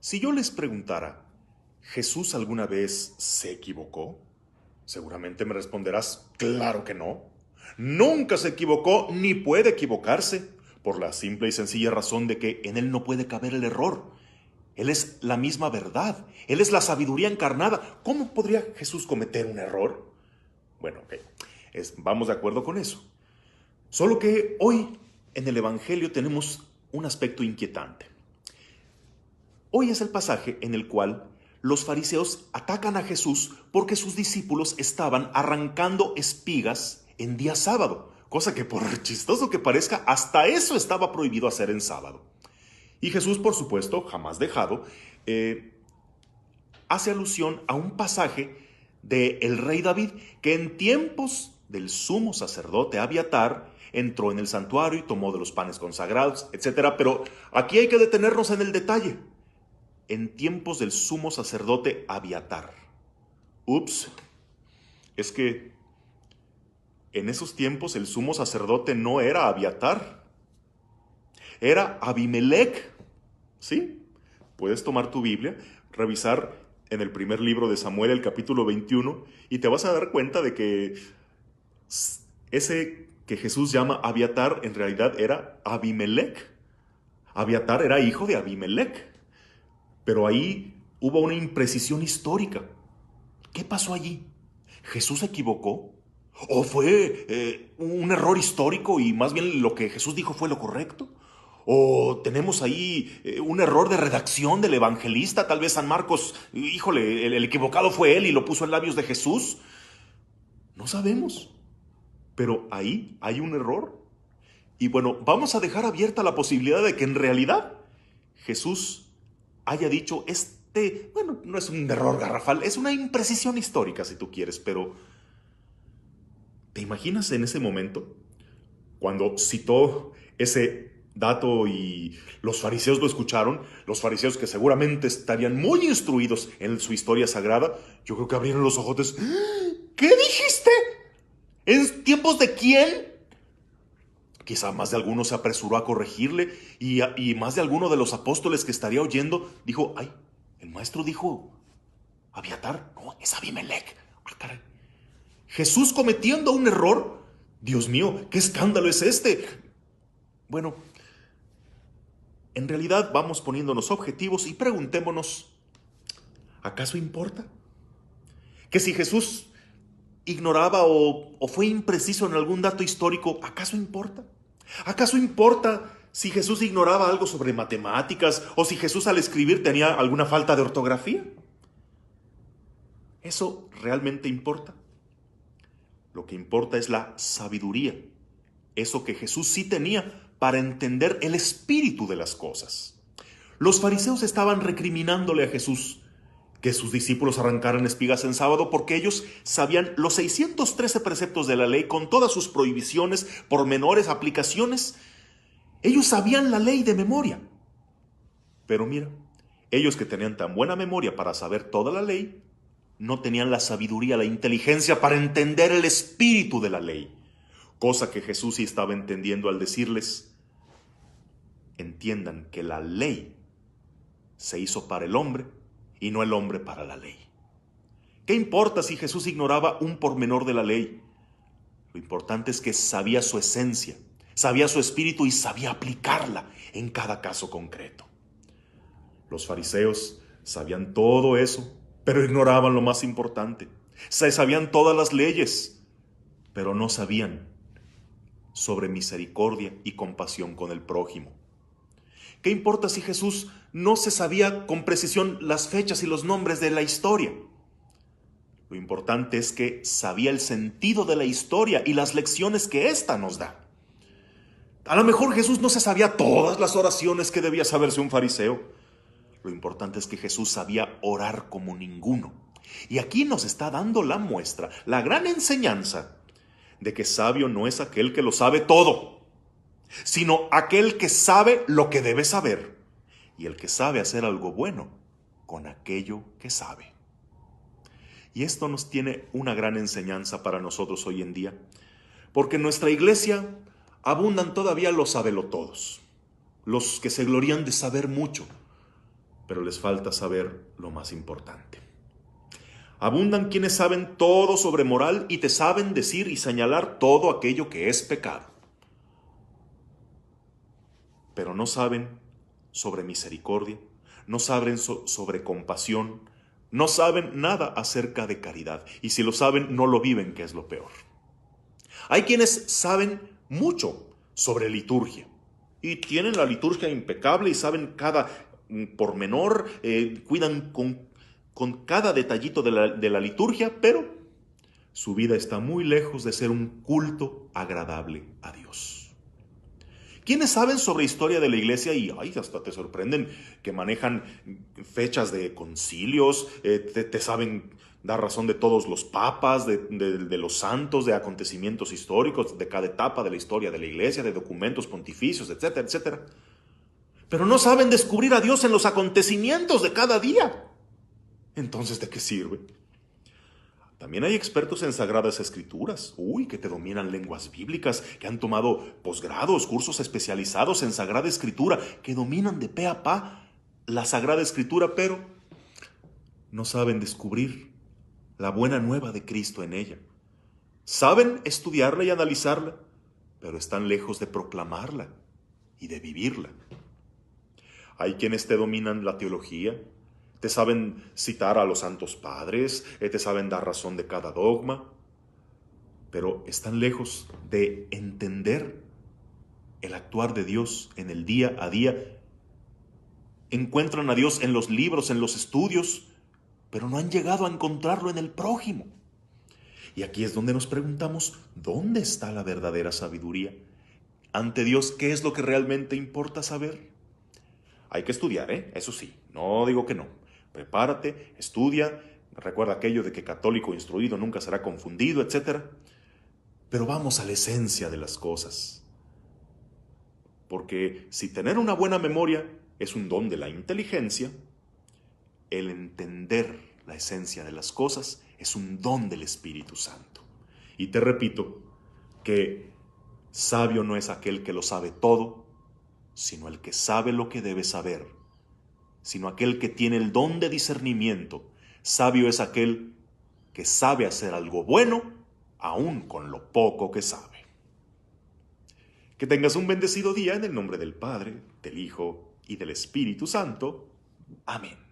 Si yo les preguntara, ¿Jesús alguna vez se equivocó? Seguramente me responderás, claro que no. Nunca se equivocó ni puede equivocarse, por la simple y sencilla razón de que en él no puede caber el error. Él es la misma verdad, él es la sabiduría encarnada. ¿Cómo podría Jesús cometer un error? Bueno, ok, vamos de acuerdo con eso. Solo que hoy en el Evangelio tenemos un aspecto inquietante. Hoy es el pasaje en el cual los fariseos atacan a Jesús porque sus discípulos estaban arrancando espigas en día sábado, cosa que por chistoso que parezca, hasta eso estaba prohibido hacer en sábado. Y Jesús, por supuesto, jamás dejado, hace alusión a un pasaje del rey David, que en tiempos del sumo sacerdote Abiatar entró en el santuario y tomó de los panes consagrados, etc. Pero aquí hay que detenernos en el detalle. En tiempos del sumo sacerdote Abiatar. Ups, es que en esos tiempos el sumo sacerdote no era Abiatar, era Abimelec. ¿Sí? Puedes tomar tu Biblia, revisar en el primer libro de Samuel, el capítulo 21, y te vas a dar cuenta de que ese que Jesús llama Abiatar en realidad era Abimelec. Abiatar era hijo de Abimelec. Pero ahí hubo una imprecisión histórica. ¿Qué pasó allí? ¿Jesús se equivocó? ¿O fue un error histórico y más bien lo que Jesús dijo fue lo correcto? ¿O tenemos ahí un error de redacción del evangelista? Tal vez San Marcos, híjole, el equivocado fue él y lo puso en labios de Jesús. No sabemos. Pero ahí hay un error. Y bueno, vamos a dejar abierta la posibilidad de que en realidad Jesús haya dicho bueno, no es un error garrafal, es una imprecisión histórica si tú quieres, pero ¿te imaginas en ese momento cuando citó ese dato y los fariseos lo escucharon? Los fariseos que seguramente estarían muy instruidos en su historia sagrada, yo creo que abrieron los ojotes. ¿Qué dijiste? ¿En tiempos de quién? Quizá más de alguno se apresuró a corregirle y más de alguno de los apóstoles que estaría oyendo dijo, ay, el maestro dijo Abiatar, no, es Abimelec. Ah, caray. Jesús cometiendo un error. Dios mío, ¿qué escándalo es este? Bueno, en realidad vamos poniéndonos objetivos y preguntémonos, ¿acaso importa? Que si Jesús ignoraba o fue impreciso en algún dato histórico, ¿acaso importa? ¿Acaso importa si Jesús ignoraba algo sobre matemáticas o si Jesús al escribir tenía alguna falta de ortografía? ¿Eso realmente importa? Lo que importa es la sabiduría, eso que Jesús sí tenía para entender el espíritu de las cosas. Los fariseos estaban recriminándole a Jesús que sus discípulos arrancaran espigas en sábado porque ellos sabían los 613 preceptos de la ley con todas sus prohibiciones, pormenores, aplicaciones. Ellos sabían la ley de memoria. Pero mira, ellos que tenían tan buena memoria para saber toda la ley, no tenían la sabiduría, la inteligencia para entender el espíritu de la ley. Cosa que Jesús sí estaba entendiendo al decirles, entiendan que la ley se hizo para el hombre y no el hombre para la ley. ¿Qué importa si Jesús ignoraba un pormenor de la ley? Lo importante es que sabía su esencia, sabía su espíritu y sabía aplicarla en cada caso concreto. Los fariseos sabían todo eso, pero ignoraban lo más importante. Sabían todas las leyes, pero no sabían sobre misericordia y compasión con el prójimo. ¿Qué importa si Jesús no se sabía con precisión las fechas y los nombres de la historia? Lo importante es que sabía el sentido de la historia y las lecciones que ésta nos da. A lo mejor Jesús no se sabía todas las oraciones que debía saberse un fariseo. Lo importante es que Jesús sabía orar como ninguno. Y aquí nos está dando la muestra, la gran enseñanza de que sabio no es aquel que lo sabe todo, sino aquel que sabe lo que debe saber y el que sabe hacer algo bueno con aquello que sabe. Y esto nos tiene una gran enseñanza para nosotros hoy en día, porque en nuestra iglesia abundan todavía los sabelotodos, los que se glorían de saber mucho, pero les falta saber lo más importante. Abundan quienes saben todo sobre moral y te saben decir y señalar todo aquello que es pecado, pero no saben sobre misericordia, no saben sobre compasión, no saben nada acerca de caridad, y si lo saben, no lo viven, que es lo peor. Hay quienes saben mucho sobre liturgia y tienen la liturgia impecable y saben cada pormenor, cuidan con cada detallito de la liturgia, pero su vida está muy lejos de ser un culto agradable a Dios. ¿Quiénes saben sobre historia de la iglesia y hasta te sorprenden que manejan fechas de concilios, te saben dar razón de todos los papas, de los santos, de acontecimientos históricos, de cada etapa de la historia de la iglesia, de documentos pontificios, etcétera, etcétera? Pero no saben descubrir a Dios en los acontecimientos de cada día. Entonces, ¿de qué sirve? También hay expertos en Sagradas Escrituras, que te dominan lenguas bíblicas, que han tomado posgrados, cursos especializados en Sagrada Escritura, que dominan de pe a pa la Sagrada Escritura, pero no saben descubrir la buena nueva de Cristo en ella. Saben estudiarla y analizarla, pero están lejos de proclamarla y de vivirla. Hay quienes te dominan la teología, te saben citar a los santos padres, te saben dar razón de cada dogma, pero están lejos de entender el actuar de Dios en el día a día. Encuentran a Dios en los libros, en los estudios, pero no han llegado a encontrarlo en el prójimo. Y aquí es donde nos preguntamos, ¿dónde está la verdadera sabiduría? Ante Dios, ¿qué es lo que realmente importa saber? Hay que estudiar, eso sí, no digo que no. Prepárate, estudia, recuerda aquello de que católico instruido nunca será confundido, etc. Pero vamos a la esencia de las cosas. Porque si tener una buena memoria es un don de la inteligencia, el entender la esencia de las cosas es un don del Espíritu Santo. Y te repito que sabio no es aquel que lo sabe todo, sino el que sabe lo que debe saber, sino aquel que tiene el don de discernimiento. Sabio es aquel que sabe hacer algo bueno, aun con lo poco que sabe. Que tengas un bendecido día en el nombre del Padre, del Hijo y del Espíritu Santo. Amén.